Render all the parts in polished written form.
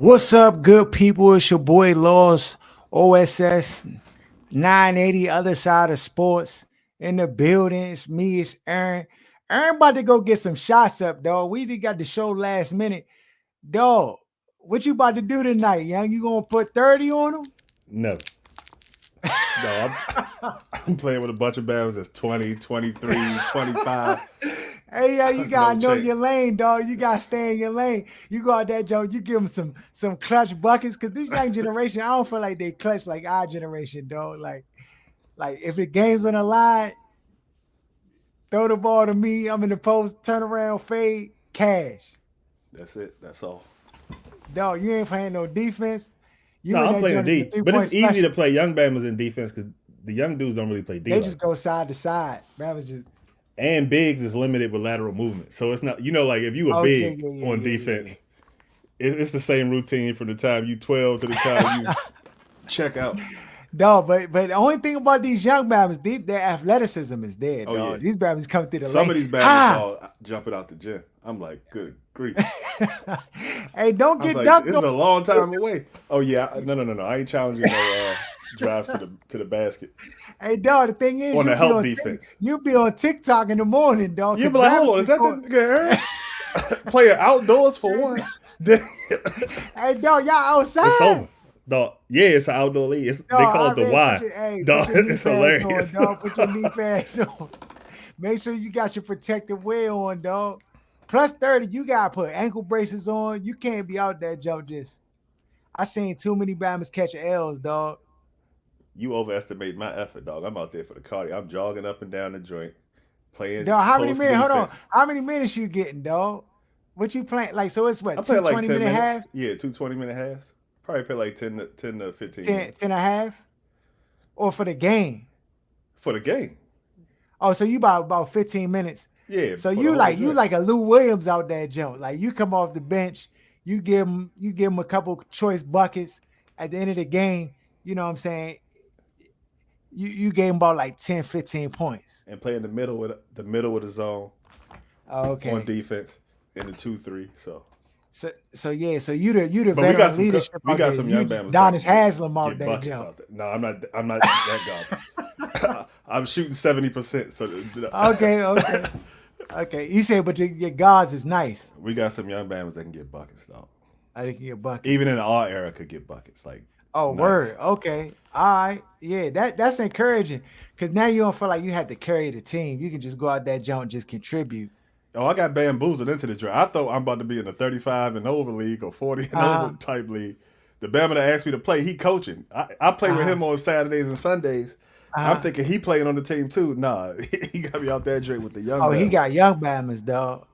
What's up, good people? It's your boy Laws, OSS 980, other side of sports in the building. It's me, it's Aaron. Aaron about to go get some shots up, dog. We just got the show last minute. Dog, what you about to do tonight, young? You gonna put 30 on them? No, no, I'm playing with a bunch of bands that's 20, 23, 25. Hey, yo, you There's no gotta know your chance. lane, dog. You gotta stay in your lane. You go out that joke, you give them some clutch buckets, cause this young generation, I don't feel like they clutch like our generation, dog. Like if the game's on the line, throw the ball to me. I'm in the post, turn around, fade, cash. That's it. That's all. Dog, you ain't playing no defense. No, You in I'm that playing joint as a D, but 3 point it's easy to special. play young Bama's in defense because the young dudes don't really play D They just like that. go side to side. That was just And bigs is limited with lateral movement, so it's not. Like if you a okay, big yeah, yeah, on yeah, yeah, yeah. defense, it's the same routine from the time you 12 to the time you check out. No, but the only thing about these young bammers, their athleticism is there, Oh yeah, dog. These bammers come through the some lane. of these Bama's Ha! dog jumping out the gym. I'm like, good grief. Hey, don't I was get like, dunked this on. is a long time away. Oh yeah, no. I ain't challenging no drives to the basket Hey, dog, the thing is, on the help defense. you be on TikTok in the morning, dog, You because be like, hold bammers on, be is that the going. nigga Aaron? Playing outdoors for one. Then Hey, dog, y'all it's outside. over. Dog, yeah, it's an outdoor league. They Dog, call I it the mean, Y. put Dog, your knee it's pads on, hilarious. dog. Put your knee pads on. Make sure you got your protective wear on, dog. Plus 30, you gotta put ankle braces on. You can't be out there, Joe. Just I seen too many bammers catch L's, dog. You overestimate my effort, dog. I'm out there for the cardio. I'm jogging up and down the joint, playing Dog, how many post minutes? Hold on. defense. How many minutes you getting, dog? What you playing? Like, so it's what, I'm two playing like 20 10 minute halves? minutes. Yeah, 2 20-minute halves. Probably play like 10 to 15 10, minutes 10 and a half? Or for the game? for the game. Oh, so you about 15 minutes. Yeah, So for the you whole like you joint. like a Lou Williams out there, Joe. Like you come off the bench, you give him a couple choice buckets at the end of the game. You know what I'm saying? You gave him about like 10, 15 points. And play in the middle of the zone Oh, on okay. defense in the 2-3. So, So yeah, so you the but we got veteran some leadership we out got there. some You young bammers that Donis can get Haslam out get there, buckets Joe. out there. No, I'm not that garbage. I'm shooting 70%. So Okay. Okay. You say, but your guards is nice. we got some young bammers that can get buckets though. I think you get buckets. Even in our era, could get buckets like Oh, word. nice. Okay. All right. Yeah, that's encouraging. Cause now you don't feel like you have to carry the team. You can just go out that jump and just contribute. Oh, I got bamboozled into the draft. I thought I'm about to be in a 35 and over league or 40 and over Uh-huh. type league. The Bama that asked me to play, he coaching. I play with Uh-huh. him on Saturdays and Sundays. I'm Uh-huh. thinking he playing on the team too. Nah, he got me out there drink with the young Oh, he Bama. got young Bama's, dog.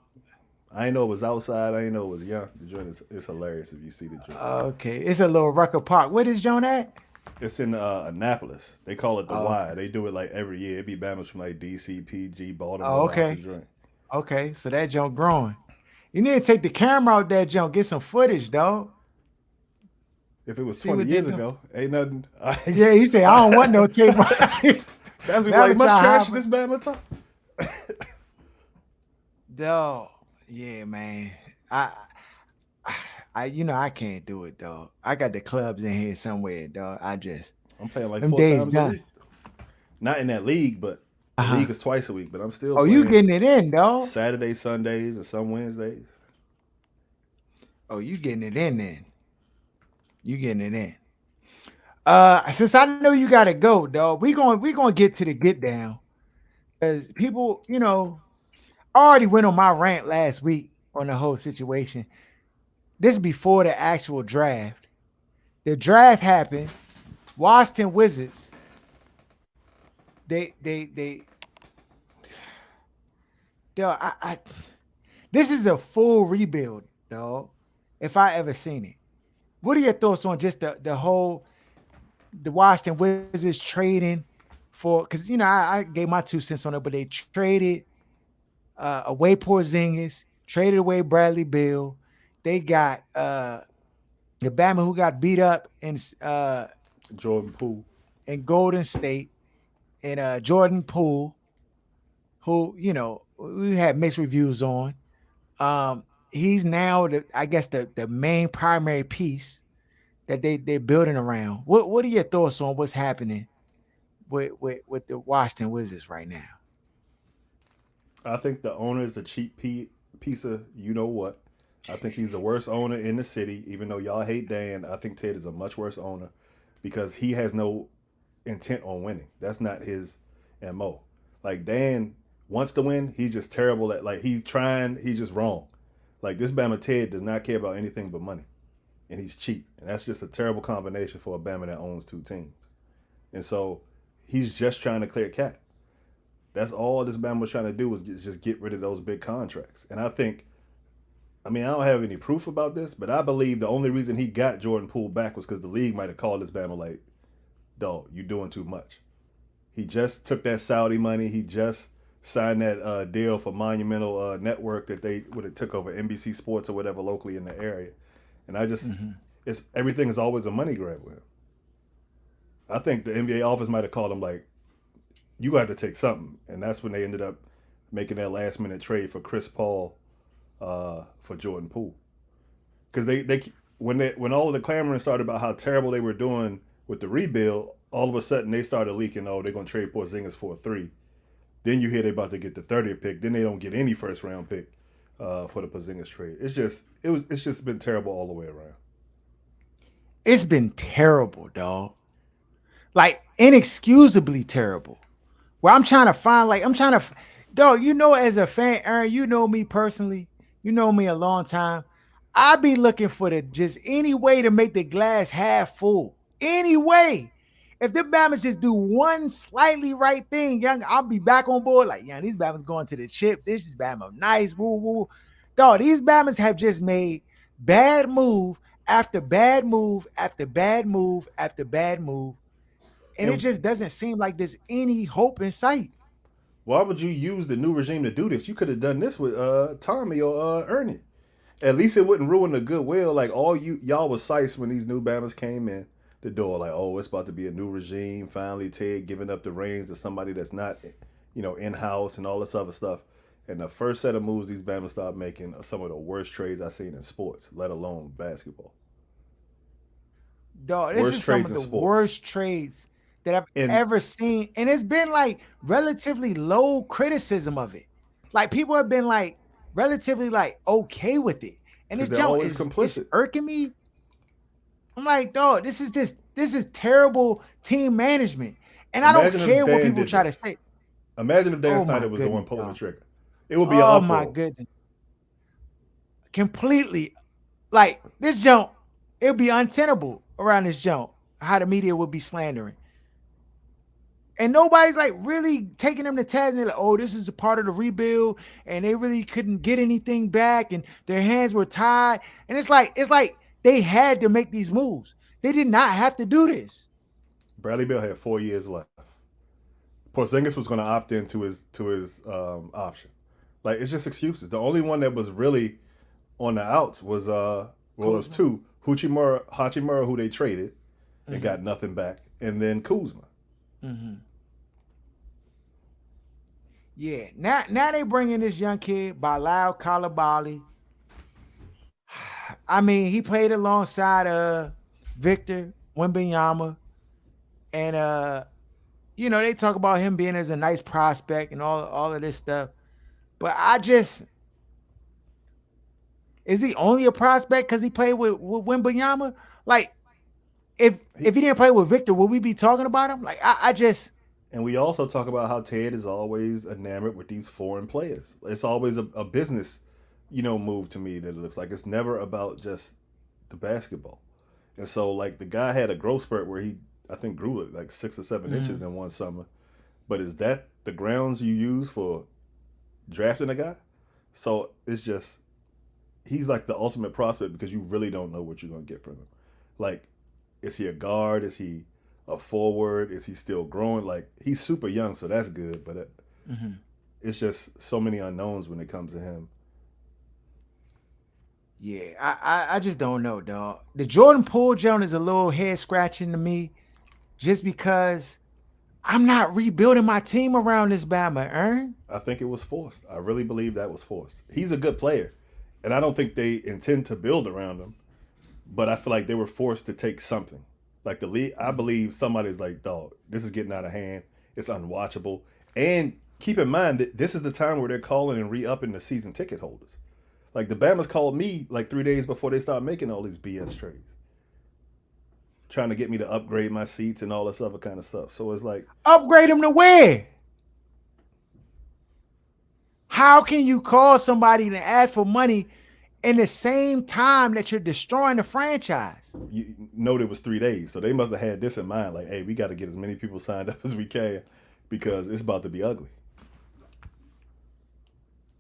I ain't know it was outside. I ain't know it was young. The joint is hilarious if you see the joint. Okay. It's a little Rucker Park. Where is Joan at? It's in Annapolis. They call it the Oh, Y. okay. They do it like every year. It be Bama's from like DC, PG, Oh, Baltimore out the okay. joint. Okay. So that junk growing. You need to take the camera out that junk, get some footage, dog. If it was See 20 what they years do. ago, ain't nothing. Yeah, you say I don't want no tape. That's be like, Bama much try trash is hard, this Bama talk? dog. Yeah, man. I, I can't do it, dog. I got the clubs in here somewhere, dog. I just I'm playing like them four days times a done. week. Not in that league, but Uh the huh. league is twice a week. But I'm still Oh, you playing getting it in, dog. Saturdays, Sundays, and some Wednesdays. Oh, you getting it in then. You getting it in. Since I know you gotta go, dog, we gonna get to the get down. Because people, I already went on my rant last week on the whole situation. This is before the actual draft. The draft happened. Washington Wizards, they dog, this is a full rebuild, dog. If I ever seen it. What are your thoughts on just the whole the Washington Wizards trading for? Because I gave my 2 cents on it, but they traded away Porzingis, traded away Bradley Bill. They got the Bama who got beat up Jordan Poole. in Golden State, and Jordan Poole, who we had mixed reviews on. Um, he's now I guess the main primary piece that they're building around. What are your thoughts on what's happening with the Washington Wizards right now? I think the owner is a piece of you know what. I think he's the worst owner in the city. Even though y'all hate Dan, I think Ted is a much worse owner because he has no intent on winning. That's not his mo. Like Dan wants to win, he's just terrible at like he's trying. He's just wrong. Like this Bama Ted does not care about anything but money, and he's cheap, and that's just a terrible combination for a Bama that owns two teams. And so he's just trying to clear cat. That's all this Bama was trying to do was just get rid of those big contracts. And I think, I mean, I don't have any proof about this, but I believe the only reason he got Jordan Poole back was because the league might have called this Bama like, dog, you doing too much. He just took that Saudi money. He just signed that deal for Monumental Network that they would have took over NBC Sports or whatever locally in the area. And I just, it's everything is always a money grab with him. I think the NBA office might have called him like, you got to take something, and that's when they ended up making that last minute trade for Chris Paul for Jordan Poole. Because they when all of the clamoring started about how terrible they were doing with the rebuild, all of a sudden they started leaking, oh, they're gonna trade Porzingis for a 3. Then you hear they're about to get the 30th pick. Then they don't get any first round pick for the Porzingis trade. It's just been terrible all the way around. It's been terrible, dog. Like inexcusably terrible. Where I'm trying to find, like, dog, as a fan, Aaron, you know me personally, you know me a long time. I be looking for just any way to make the glass half full. Any way. If the Bama's just do one slightly right thing, young, I'll be back on board. Like, yeah, these Bama's going to the chip. This is Bama nice. Woo, woo. Dog, these Bama's have just made bad move after bad move after bad move after bad move. And it And just doesn't seem like there's any hope in sight. why would you use the new regime to do this? You could have done this with Tommy or Ernie. At least it wouldn't ruin the goodwill. Like all y'all was sice when these new Bammers came in the door. Like, oh, it's about to be a new regime. Finally, Ted giving up the reins to somebody that's not, in house and all this other stuff. And the first set of moves these Bammers started making are some of the worst trades I've seen in sports, let alone basketball. Dog, this Worst is some trades of in the sports. worst trades that I've And ever seen. And it's been like relatively low criticism of it. Like people have been like relatively like okay with it. And because this they're junk always is it's complicit. irking me. I'm like, dog, this is terrible team management. And I don't Imagine if care what Dan people did try to this. say. Imagine if Dan Oh Snyder my was the one goodness, pulling the dog. trigger. It would be an Oh my uproar. goodness. Completely like this junk, it would be untenable around this junk. How the media would be slandering. And nobody's like really taking them to task. And they're like, oh, this is a part of the rebuild, and they really couldn't get anything back, and their hands were tied. And it's like they had to make these moves. They did not have to do this. Bradley Beal had 4 years left. Porzingis was going to opt into his option. Like it's just excuses. The only one that was really on the outs was well, it was Kuzma. two Hachimura, who they traded and Mm-hmm. got nothing back, and then Kuzma. Mm-hmm. Yeah. Now they bring in this young kid, Bilal Kalabali. I mean, he played alongside Victor Wembanyama, and they talk about him being as a nice prospect and all of this stuff. But I just is he only a prospect because he played with Wembanyama? Like if He, he didn't play with Victor, would we be talking about him? Like I just and we also talk about how Ted is always enamored with these foreign players. It's always a business, move to me that it looks like it's never about just the basketball. And so like the guy had a growth spurt where he I think grew like 6 or 7 inches mm, in one summer. But is that the grounds you use for drafting a guy? So it's just he's like the ultimate prospect because you really don't know what you're gonna get from him. Like, is he a guard? Is he a forward? Is he still growing? Like he's super young, so that's good. But mhm. it's just so many unknowns when it comes to him. Yeah, I just don't know, dog. The Jordan Poole joint is a little head scratching to me, just because I'm not rebuilding my team around this Bama, Ern. I think it was forced. I really believe that was forced. He's a good player, and I don't think they intend to build around him. But I feel like they were forced to take something. Like the league, I believe somebody's like, dog, this is getting out of hand. It's unwatchable. And keep in mind that this is the time where they're calling and re-upping the season ticket holders. Like the Bama's called me like 3 days before they start making all these BS trades, trying to get me to upgrade my seats and all this other kind of stuff. So it's like, Upgrade him to where? How can you call somebody to ask for money in the same time that you're destroying the franchise? you know, it was 3 days, so they must have had this in mind. Like, hey, we got to get as many people signed up as we can because it's about to be ugly.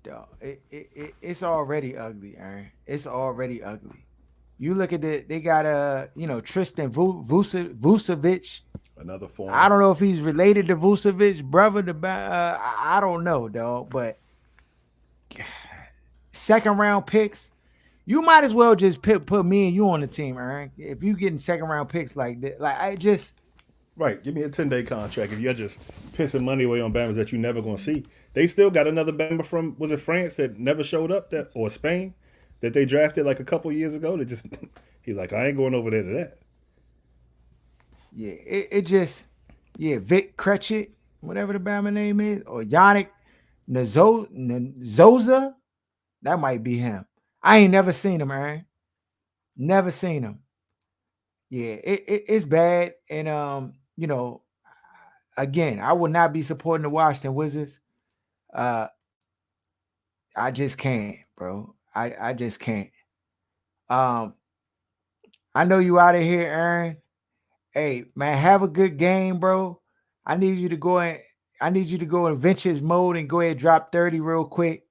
Dog, it's already ugly, Aaron. It's already ugly. You look at it, they got Tristan Vucevic. Another I foreigner. don't know if he's related to Vucevic, brother. I don't know, dog. But second round picks, you might as well just put me and you on the team, Aaron. If you getting second round picks like that, like I just Right, give me a 10-day contract if you're just pissing money away on Bama's that you're never going to see. They still got another Bama from, was it France that never showed up, that or Spain that they drafted like a couple years ago. That just he's like, I ain't going over there to that. yeah, it just Vic Cretchit, whatever the Bama name is, or Yannick Zoza, that might be him. I ain't never seen him, Aaron. Never seen him. Yeah, it's bad. And again, I would not be supporting the Washington Wizards. Uh, I just can't, bro. I just can't. Um, I know you out of here, Aaron. Hey, man, have a good game, bro. I need you to go in. I need you to go in vintage mode and go ahead and drop 30 real quick.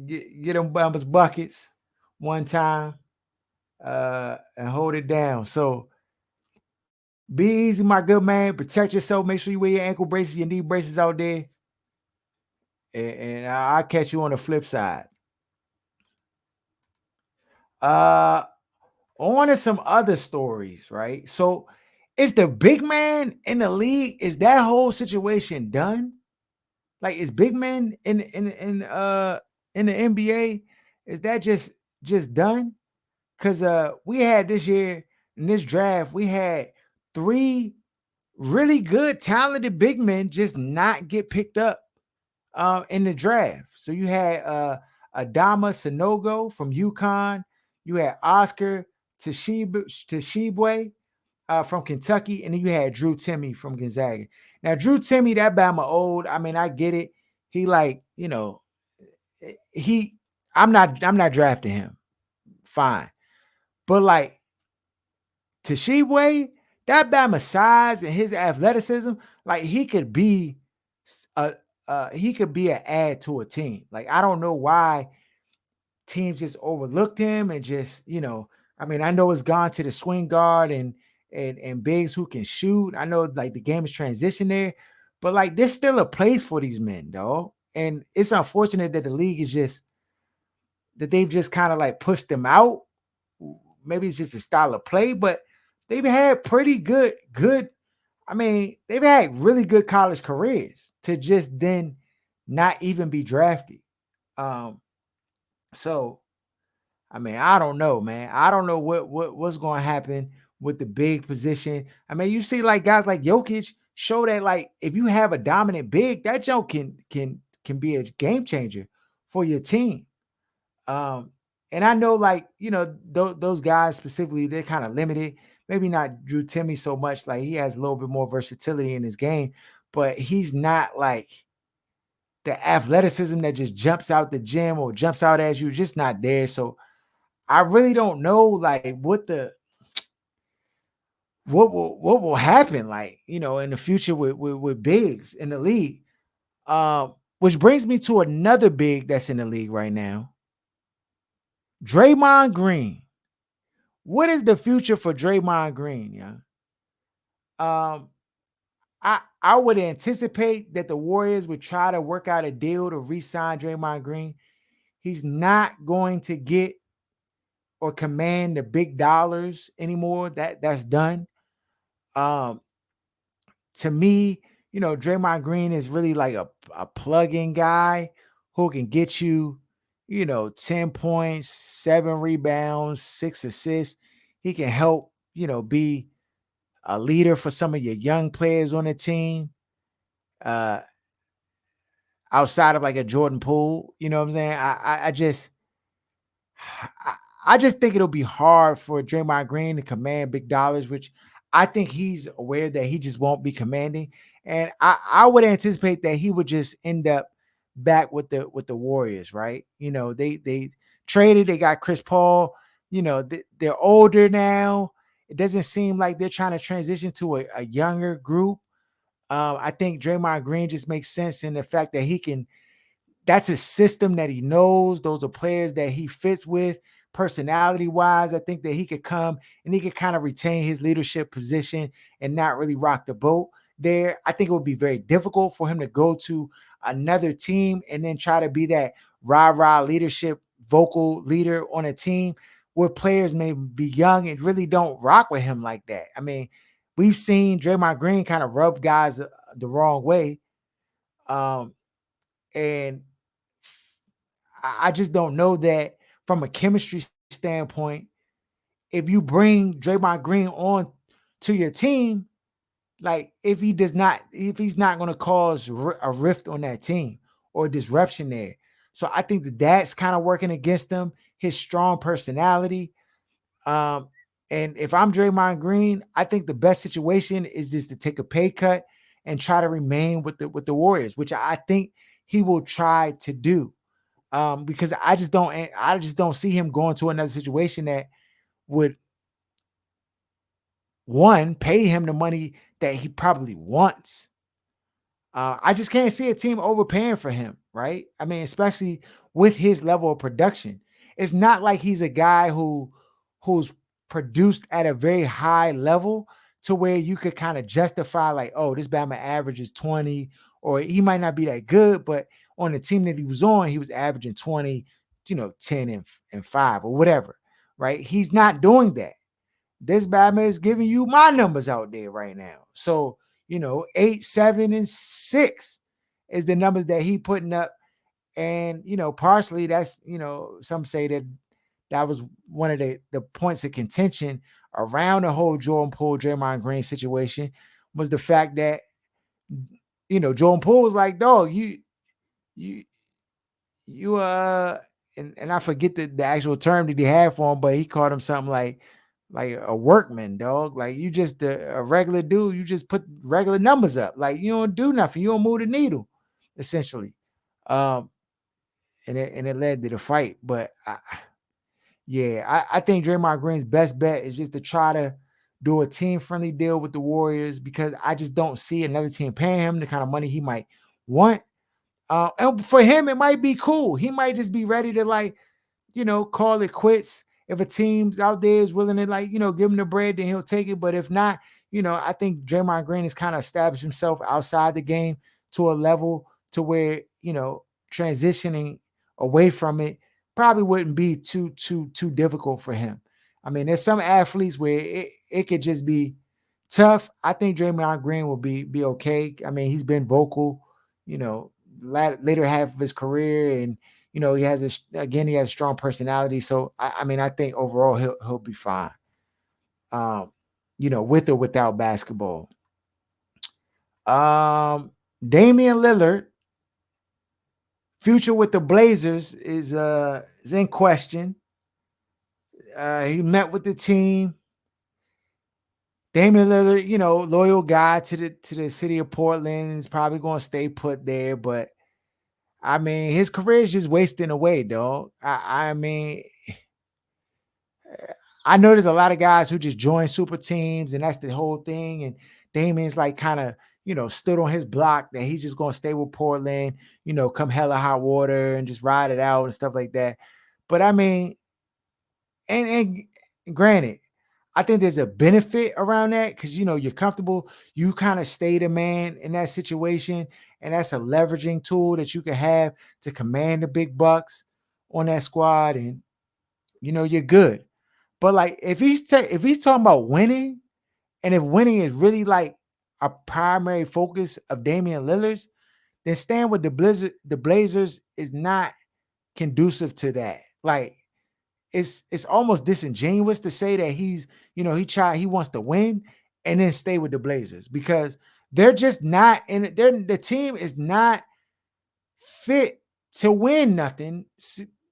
Get them bumpers buckets one time. And hold it down. So be easy, my good man. Protect yourself. Make sure you wear your ankle braces, your knee braces out there. And I'll catch you on the flip side. Uh on to some other stories, right? So is the big man in the league, is that whole situation done? Like is big men in the NBA, is that just done? Because we had this year in this draft, we had three really good, talented big men just not get picked up in the draft. So you had Adama Sanogo from UConn, you had Oscar Tashibwe from Kentucky, and then you had Drew Timmy from Gonzaga. Now, Drew Timmy, that Bama old. I mean, I get it. He like, he I'm not drafting him. Fine. But like Tashibwe, that Bama size and his athleticism, like a he could be an add to a team. Like I don't know why teams just overlooked him and just I mean I know it's gone to the swing guard and bigs who can shoot. I know like the game is transition there, but like there's still a place for these men, dog. And it's unfortunate that the league is just that they've just kind of like pushed them out. Maybe it's just a style of play, but they've had pretty good. I mean, they've had really good college careers to just then not even be drafted. Um, so I mean, I don't know, man. I don't know what's going to happen with the big position. I mean, you see, like guys like Jokic show that, like, if you have a dominant big, that joke can be a game changer for your team. Um, and I know, like, those guys specifically, they're kind of limited. Maybe not Drew Timmy so much. Like, he has a little bit more versatility in his game, but he's not like the athleticism that just jumps out the gym or jumps out as you, just not there. So I really don't know, like, what will happen, like, in the future with bigs in the league. Which brings me to another big that's in the league right now, Draymond Green. What is the future for Draymond Green? Yeah. Um, I would anticipate that the Warriors would try to work out a deal to re-sign Draymond Green. He's not going to get or command the big dollars anymore. That's done. Um, to me, Draymond Green is really like a plug-in guy who can get you, 10 points, 7 rebounds, 6 assists. He can help, be a leader for some of your young players on the team. Uh, outside of like a Jordan Poole, you know what I'm saying? I, I just think it'll be hard for Draymond Green to command big dollars, which I think he's aware that he just won't be commanding. And I would anticipate that he would just end up back with the Warriors, right? They traded, they got Chris Paul, they're older now. It doesn't seem like they're trying to transition to a younger group. I think Draymond Green just makes sense in the fact that that's his system that he knows. Those are players that he fits with personality wise. I think that he could come and he could kind of retain his leadership position and not really rock the boat there. I think it would be very difficult for him to go to another team and then try to be that rah-rah leadership vocal leader on a team where players may be young and really don't rock with him like that. I mean, we've seen Draymond Green kind of rub guys the wrong way. Um, and I just don't know that from a chemistry standpoint, if you bring Draymond Green on to your team, like if he's not going to cause a rift on that team or disruption there. So I think that's kind of working against him, his strong personality. Um, and if I'm Draymond Green, I think the best situation is just to take a pay cut and try to remain with the Warriors, which I think he will try to do. Because I just don't see him going to another situation that would one pay him the money that he probably wants. I just can't see a team overpaying for him, right? I mean, especially with his level of production. It's not like he's a guy who's produced at a very high level to where you could kind of justify like, oh, this Bama average is 20, or he might not be that good, but on the team that he was on, he was averaging 20, 10 and 5 or whatever, right? He's not doing that. This Batman is giving you my numbers out there right now. So, 8, 7, and 6 is the numbers that he putting up. And, partially that's, some say that was one of the points of contention around the whole Jordan Poole, Draymond Green situation was the fact that, Jordan Poole was like, dog, you, you and I forget the actual term that he had for him, but he called him something like a workman, dog. Like you just a regular dude, you just put regular numbers up. Like you don't do nothing, you don't move the needle, essentially. Um, and it led to the fight. But I think Draymond Green's best bet is just to try to do a team friendly deal with the Warriors because I just don't see another team paying him the kind of money he might want. And for him, it might be cool. He might just be ready to call it quits. If a team's out there is willing to give him the bread, then he'll take it. But if not, I think Draymond Green has kind of established himself outside the game to a level to where, transitioning away from it probably wouldn't be too difficult for him. I mean, there's some athletes where it could just be tough. I think Draymond Green will be okay. I mean, he's been vocal, you know, later half of his career, and he has a strong personality. So I mean, I think overall he'll be fine. Um, with or without basketball. Um, Damian Lillard, future with the Blazers is in question. He met with the team. Damian Lillard, loyal guy to the city of Portland, is probably going to stay put there. But I mean, his career is just wasting away, dog. I mean, I know there's a lot of guys who just join super teams, and that's the whole thing. And Damian's like kind of, stood on his block that he's just gonna stay with Portland, come hella hot water and just ride it out and stuff like that. But I mean, and granted, I think there's a benefit around that because you're comfortable. You kind of stay the man in that situation, and that's a leveraging tool that you can have to command the big bucks on that squad, and you're good. But like if he's talking about winning, and if winning is really like a primary focus of Damian Lillard's, then staying with the Blazers is not conducive to that. Like it's almost disingenuous to say that he wants to win and then stay with the Blazers because they're just not in it. The team is not fit to win nothing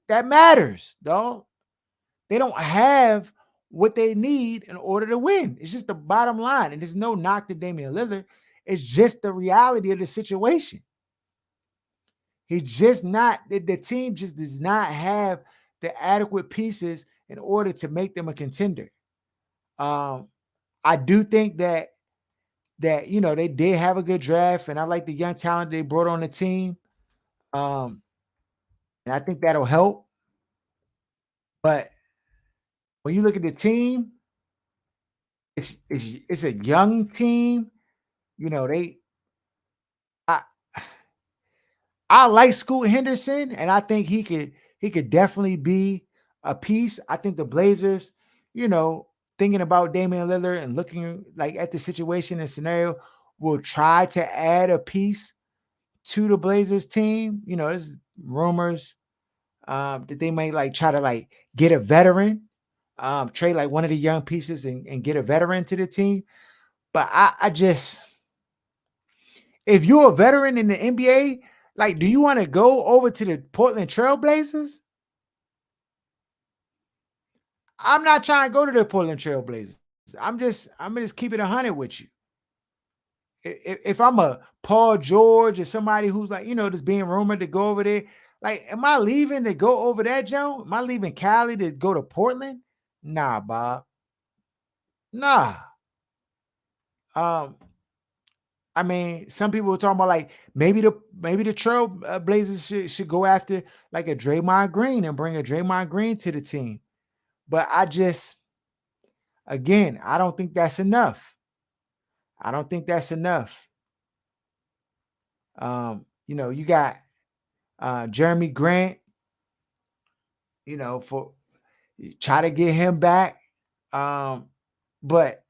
that matters, dog. They don't have what they need in order to win. It's just the bottom line. And there's no knock to Damian Lillard. It's just the reality of the situation. He's just not, the team just does not have the adequate pieces in order to make them a contender. Um, I do think that they did have a good draft, and I like the young talent they brought on the team. Um, and I think that'll help. But when you look at the team, it's a young team. You know, I I like Scoot Henderson, and I think he could definitely be a piece. I think the Blazers, you know, thinking about Damian Lillard and looking like at the situation and scenario, will try to add a piece to the Blazers team. You know, there's rumors that they might like try to like get a veteran, trade like one of the young pieces and get a veteran to the team. But I just, if you're a veteran in the NBA, like, do you want to go over to the Portland Trailblazers? I'm not trying to go to the Portland Trailblazers. I'm just keep it 100 with you. If I'm a Paul George or somebody who's like, just being rumored to go over there, like, am I leaving to go over that, Joe? Am I leaving Cali to go to Portland? Nah, Bob. Nah. Um, I mean, some people were talking about like maybe the Trail Blazers should go after like a Draymond Green and bring a Draymond Green to the team. But again, I don't think that's enough. I don't think that's enough. You got Jeremy Grant, for try to get him back. But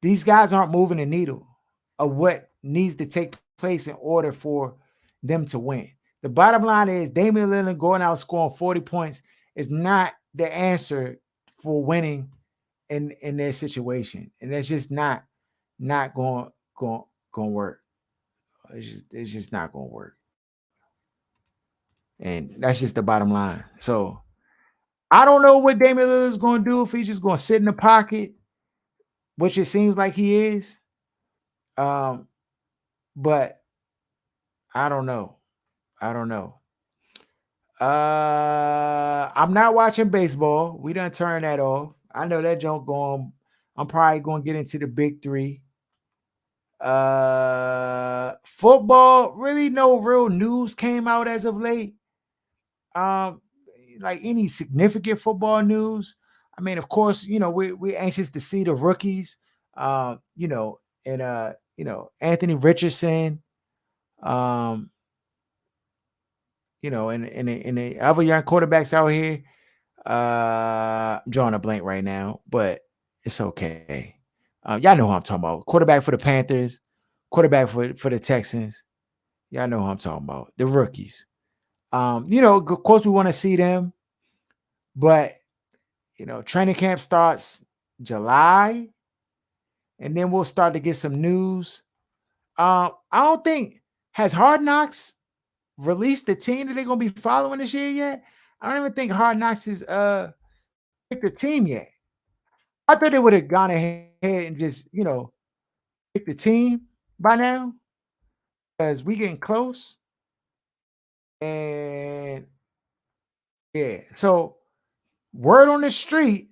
these guys aren't moving the needle of what needs to take place in order for them to win. The bottom line is Damian Lillard going out scoring 40 points is not the answer for winning in their situation. And that's just not going to work. It's just not going to work. And that's just the bottom line. So I don't know what Damian Lillard is going to do if he's just going to sit in the pocket, which it seems like he is. Um, but I don't know. I don't know. I'm not watching baseball. We done turn that off. I know that joke going. I'm probably going to get into the big three. Football, really no real news came out as of late. Um, like any significant football news. I mean, of course, we're anxious to see the rookies. And Anthony Richardson. Um, and the other young quarterbacks out here. I'm drawing a blank right now, but it's okay. Y'all know who I'm talking about. Quarterback for the Panthers, quarterback for the Texans. Y'all know who I'm talking about. The rookies. Of course we want to see them, but training camp starts July, and then we'll start to get some news. I don't think has Hard Knocks released the team that they're gonna be following this year yet. I don't even think Hard Knocks is picked the team yet. I thought they would have gone ahead and just pick the team by now because we getting close. And yeah, so word on the street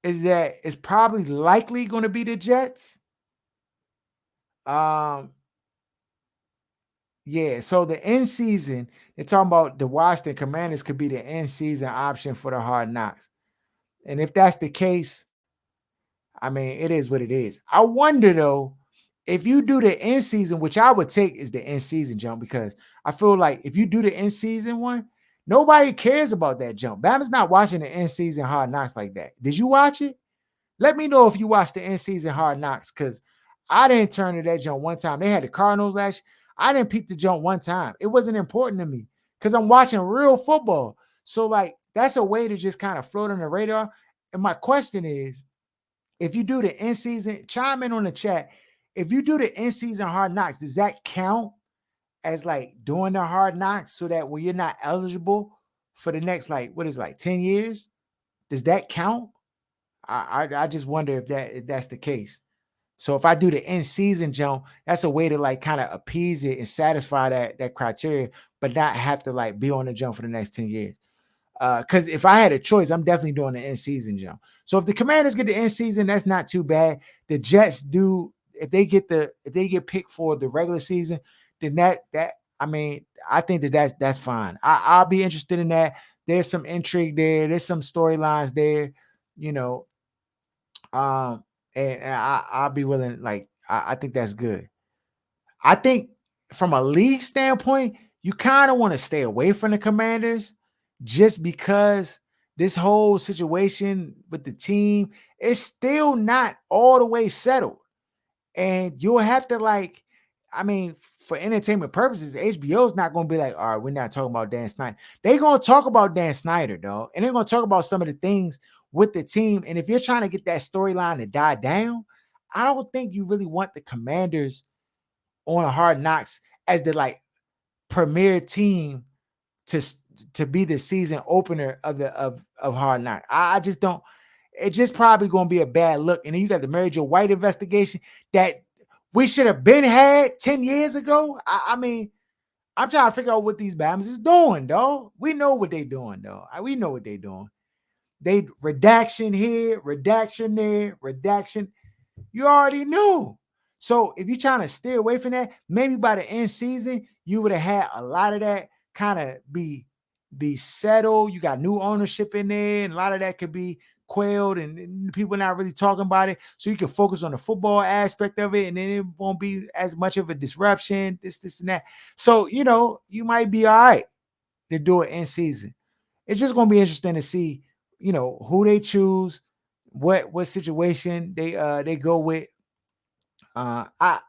is that it's probably likely going to be the Jets. Um, yeah, so the end season, they're talking about the Washington Commanders could be the end season option for the Hard Knocks. And if that's the case, I mean, it is what it is. I wonder though, if you do the end season, which I would take is the end season jump, because I feel like if you do the end season one, nobody cares about that jump. Bama's not watching the end season Hard Knocks like that. Did you watch it? Let me know if you watched the end season Hard Knocks, because I didn't turn to that jump one time. They had the Cardinals last year. I didn't peep the jump one time. It wasn't important to me because I'm watching real football. So like that's a way to just kind of float on the radar. And my question is, if you do the in season, chime in on the chat. If you do the in season hard knocks, does that count as like doing the hard knocks so that when you're not eligible for the next like what is it, like 10 years, does that count? I just wonder if that's the case. So if I do the in season jump, that's a way to like kind of appease it and satisfy that criteria, but not have to like be on the jump for the next 10 years. Because if I had a choice, I'm definitely doing the end season jump. So if the Commanders get the end season, that's not too bad. The Jets do if they get picked for the regular season, then that I mean I think that's fine. I'll be interested in that. There's some intrigue there. There's some storylines there, you know. Um, and I'll be willing. Like I think that's good. I think from a league standpoint, you kind of want to stay away from the Commanders just because this whole situation with the team is still not all the way settled. And you'll have to like, I mean, for entertainment purposes, HBO's not going to be like, all right, we're not talking about Dan Snyder. They're going to talk about Dan Snyder, though. And they're going to talk about some of the things with the team. And if you're trying to get that storyline to die down, I don't think you really want the Commanders on Hard Knocks as the like premier team to to be the season opener of the of Hard Knocks. I just don't. It's just probably going to be a bad look. And then you got the Mary Jo White investigation that we should have been had 10 years ago. I mean, I'm trying to figure out what these Bams is doing, though. We know what they're doing, though. We know what they're doing. They redaction here, redaction there, redaction. You already knew. So if you're trying to steer away from that, maybe by the end season, you would have had a lot of that kind of be settled. You got new ownership in there, and a lot of that could be quailed, and people not really talking about it. So you can focus on the football aspect of it, and then it won't be as much of a disruption, this, and that. So, you might be all right to do it in season. It's just gonna be interesting to see, who they choose, what situation they go with. I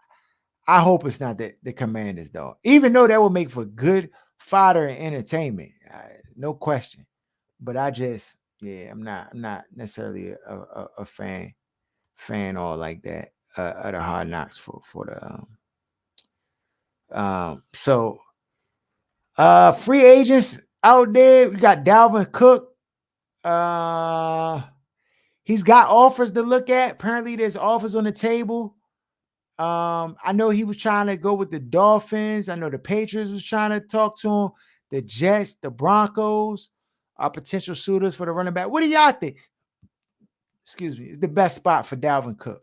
hope it's not the Commanders though. Even though that would make for good fodder and entertainment, no question. But yeah, I'm not necessarily a fan or like that of the Hard Knocks for the so free agents out there. We got Dalvin Cook. Uh, he's got offers to look at. Apparently, there's offers on the table. I know he was trying to go with the Dolphins. I know the Patriots was trying to talk to him. The Jets, the Broncos are potential suitors for the running back. What do y'all think? Excuse me. It's the best spot for Dalvin Cook.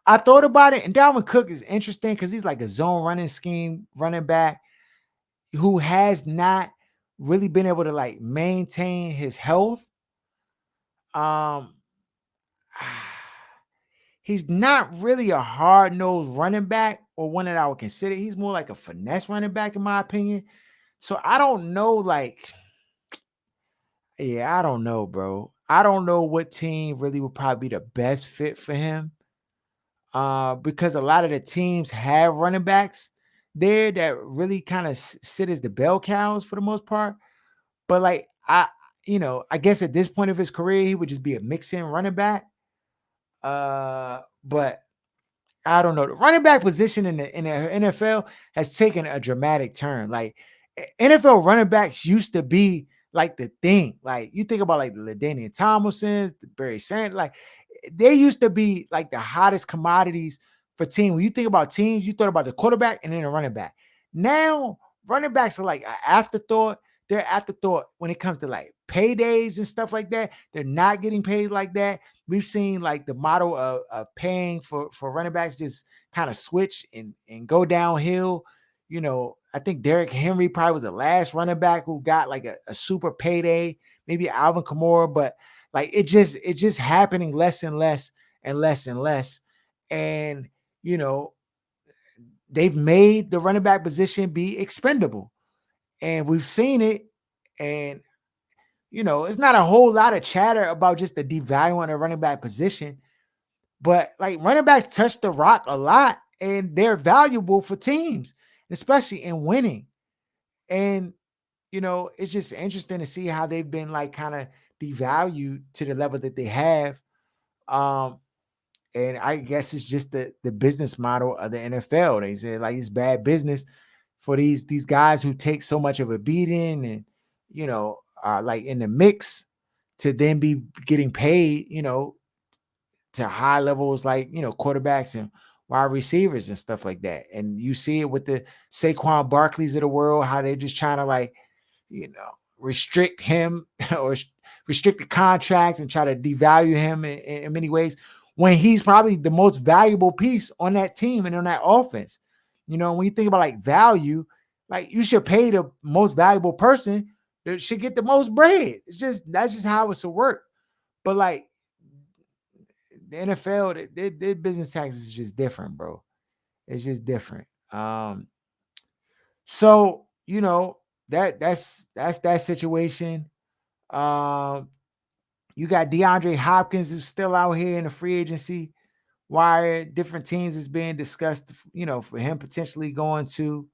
I thought about it, and Dalvin Cook is interesting because he's like a zone running scheme running back who has not really been able to like maintain his health. Um, he's not really a hard-nosed running back or one that I would consider. He's more like a finesse running back, in my opinion. So I don't know, like, yeah, I don't know, bro. I don't know what team really would probably be the best fit for him. Because a lot of the teams have running backs there that really kind of sit as the bell cows for the most part. But like I guess at this point of his career, he would just be a mix-in running back. But I don't know. The running back position in the NFL has taken a dramatic turn. Like NFL running backs used to be like the thing. Like you think about like the LaDainian Tomlinsons, the Barry Sanders, like they used to be like the hottest commodities for teams. When you think about teams, you thought about the quarterback and then the running back. Now running backs are like an afterthought. They're afterthought when it comes to like paydays and stuff like that. They're not getting paid like that. We've seen like the model of paying for running backs just kind of switch and go downhill. I think Derrick Henry probably was the last running back who got like a super payday, maybe Alvin Kamara, but like it's just happening less and less and less and less. And you know, they've made the running back position be expendable. And we've seen it. And it's not a whole lot of chatter about just the devaluing the running back position, but like running backs touch the rock a lot and they're valuable for teams, especially in winning. And it's just interesting to see how they've been like kind of devalued to the level that they have. Um, and I guess it's just the business model of the NFL. They say like it's bad business for these guys who take so much of a beating and like in the mix to then be getting paid, to high levels like quarterbacks and wide receivers and stuff like that. And you see it with the Saquon Barkleys of the world, how they're just trying to like restrict him or restrict the contracts and try to devalue him in many ways when he's probably the most valuable piece on that team and on that offense. When you think about like value, like you should pay the most valuable person that should get the most bread. That's just how it's to work. But like the NFL, their business taxes is just different, bro. It's just different. So that's that situation. Um, you got DeAndre Hopkins who's still out here in the free agency. Why different teams is being discussed, for him potentially going to.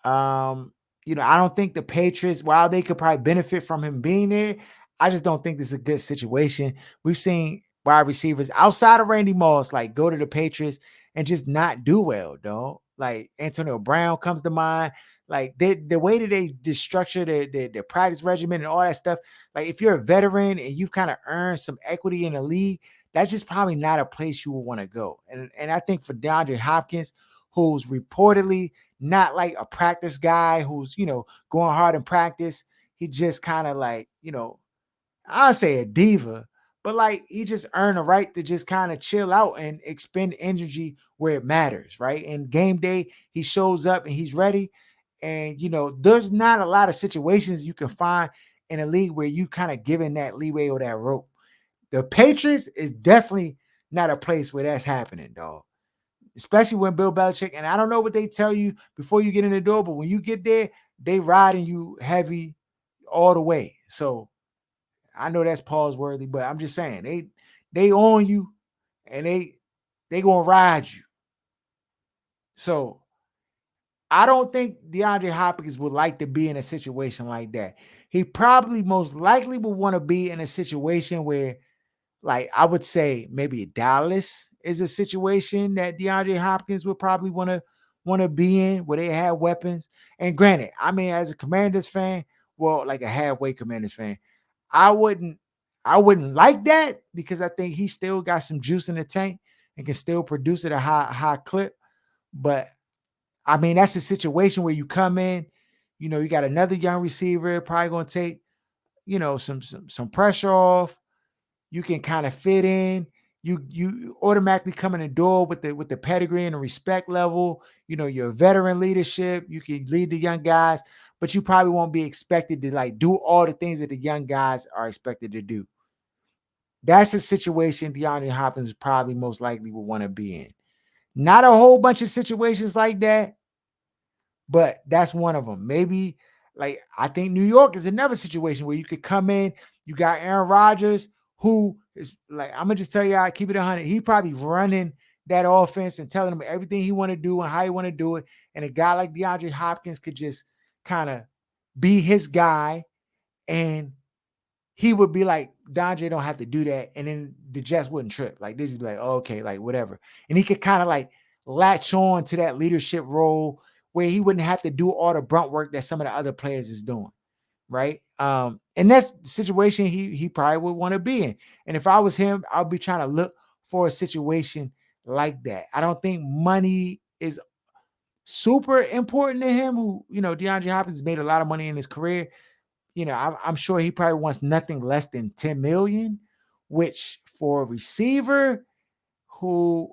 Um, I don't think the Patriots, while they could probably benefit from him being there, I just don't think this is a good situation. We've seen wide receivers outside of Randy Moss like go to the Patriots and just not do well, though. Like Antonio Brown comes to mind. Like the way that they just structure their practice regimen and all that stuff. Like if you're a veteran and you've kind of earned some equity in the league, that's just probably not a place you would want to go. And I think for DeAndre Hopkins, who's reportedly not like a practice guy who's, going hard in practice. He just kind of like, I'll say a diva, but like he just earned a right to just kind of chill out and expend energy where it matters, right? And game day, he shows up and he's ready. And there's not a lot of situations you can find in a league where you kind of given that leeway or that rope. The Patriots is definitely not a place where that's happening, dog, especially when Bill Belichick, and I don't know what they tell you before you get in the door, but when you get there, they riding you heavy all the way. So I know that's pause worthy, but I'm just saying they own you and they gonna ride you. So I don't think DeAndre Hopkins would like to be in a situation like that. He probably most likely would want to be in a situation where, like, I would say maybe Dallas is a situation that DeAndre Hopkins would probably want to be in where they have weapons. And granted, I mean, as a Commanders fan, well, like a halfway Commanders fan, I wouldn't I wouldn't like that because I think he still got some juice in the tank and can still produce at a high clip. But I mean, that's a situation where you come in, you got another young receiver, probably gonna take, some pressure off. You can kind of fit in. You automatically come in the door with the pedigree and the respect level. Your veteran leadership. You can lead the young guys, but you probably won't be expected to like do all the things that the young guys are expected to do. That's a situation DeAndre Hopkins probably most likely will want to be in. Not a whole bunch of situations like that, but that's one of them. Maybe like I think New York is another situation where you could come in. You got Aaron Rodgers, who is like I'm gonna just tell you, I keep it 100. He probably running that offense and telling them everything he want to do and how he want to do it. And a guy like DeAndre Hopkins could just kind of be his guy, and he would be like, DeAndre don't have to do that, and then the Jets wouldn't trip. Like they just be like, oh, okay, like whatever, and he could kind of like latch on to that leadership role where he wouldn't have to do all the brunt work that some of the other players is doing, right? And that's the situation he probably would want to be in. And if I was him, I'd be trying to look for a situation like that. I don't think money is super important to him. Who DeAndre Hopkins has made a lot of money in his career. I'm sure he probably wants nothing less than 10 million, which for a receiver who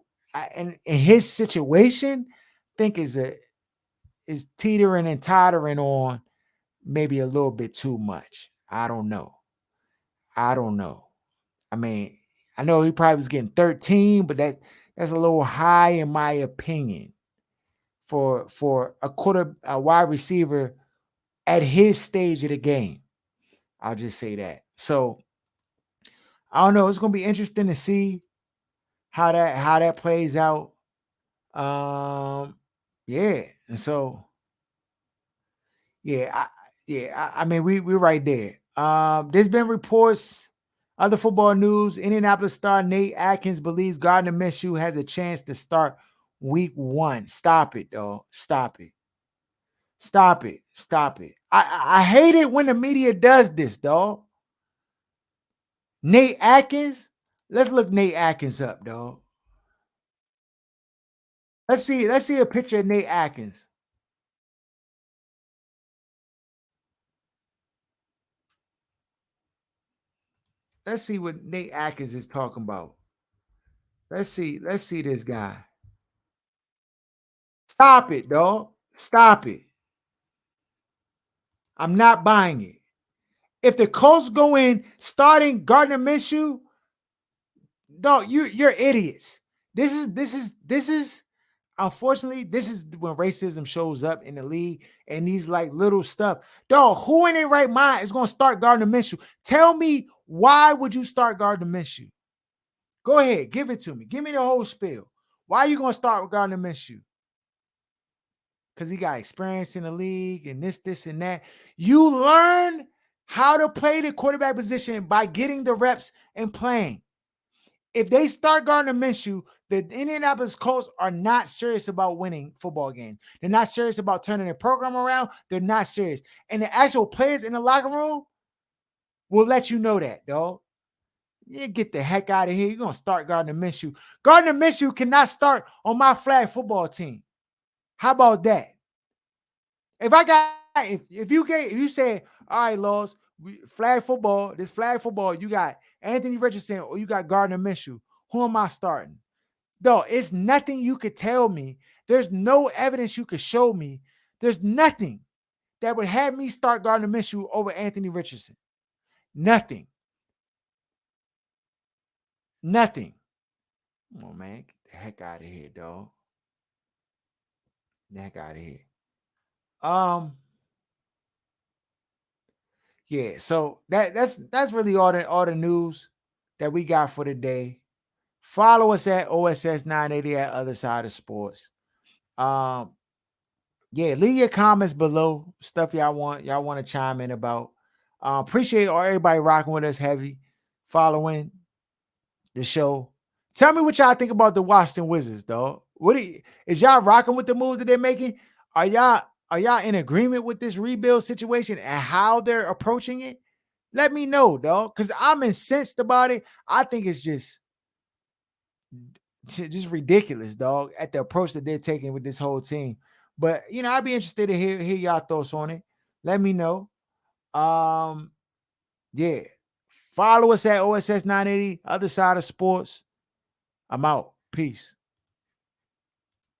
in his situation, think is teetering and tottering on maybe a little bit too much. I don't know. I don't know. I mean, I know he probably was getting 13, but that's a little high in my opinion for a wide receiver at his stage of the game. I'll just say that. So I don't know. It's gonna be interesting to see how that plays out. Um, yeah, and so Yeah, I mean, we're right there. There's been reports, other football news. Indianapolis star Nate Atkins believes Gardner Minshew has a chance to start week 1. Stop it, though. Stop it. Stop it. Stop it. I hate it when the media does this, dog. Nate Atkins. Let's look Nate Atkins up, dog. Let's see a picture of Nate Atkins. Let's see what Nate Atkins is talking about. Let's see this guy. Stop it, dog. Stop it. I'm not buying it. If the Colts go in starting Gardner Minshew, dog, you're idiots. This is unfortunately, this is when racism shows up in the league and these like little stuff. Dog, who in their right mind is gonna start Gardner Minshew? Tell me, why would you start Gardner Minshew? Go ahead, give it to me. Give me the whole spiel. Why are you gonna start with Gardner Minshew? Because he got experience in the league and this, and that. You learn how to play the quarterback position by getting the reps and playing. If they start Gardner Minshew, the Indianapolis Colts are not serious about winning football games. They're not serious about turning their program around. They're not serious. And the actual players in the locker room will let you know that, dog. You get the heck out of here. You're going to start Gardner Minshew. Gardner Minshew cannot start on my flag football team. How about that? If you say, all right, Laws, flag football, this flag football, you got Anthony Richardson or you got Gardner Minshew. Who am I starting? Though it's nothing you could tell me. There's no evidence you could show me. There's nothing that would have me start Gardner Minshew over Anthony Richardson. Nothing. Nothing. Come on, man. Get the heck out of here, dog. Get the heck out of here. Um, yeah, so that's really all the news that we got for today. Follow us at OSS 980 at Other Side of Sports. Um, yeah, leave your comments below. Stuff y'all want to chime in about. Appreciate everybody rocking with us heavy, following the show. Tell me what y'all think about the Washington Wizards, dog. Is y'all rocking with the moves that they're making? Are y'all in agreement with this rebuild situation and how they're approaching it? Let me know, dog, because I'm incensed about it. I think it's just ridiculous, dog, at the approach that they're taking with this whole team. But I'd be interested to hear y'all thoughts on it. Let me know. Um, yeah. Follow us at OSS 980, Other Side of Sports. I'm out. Peace.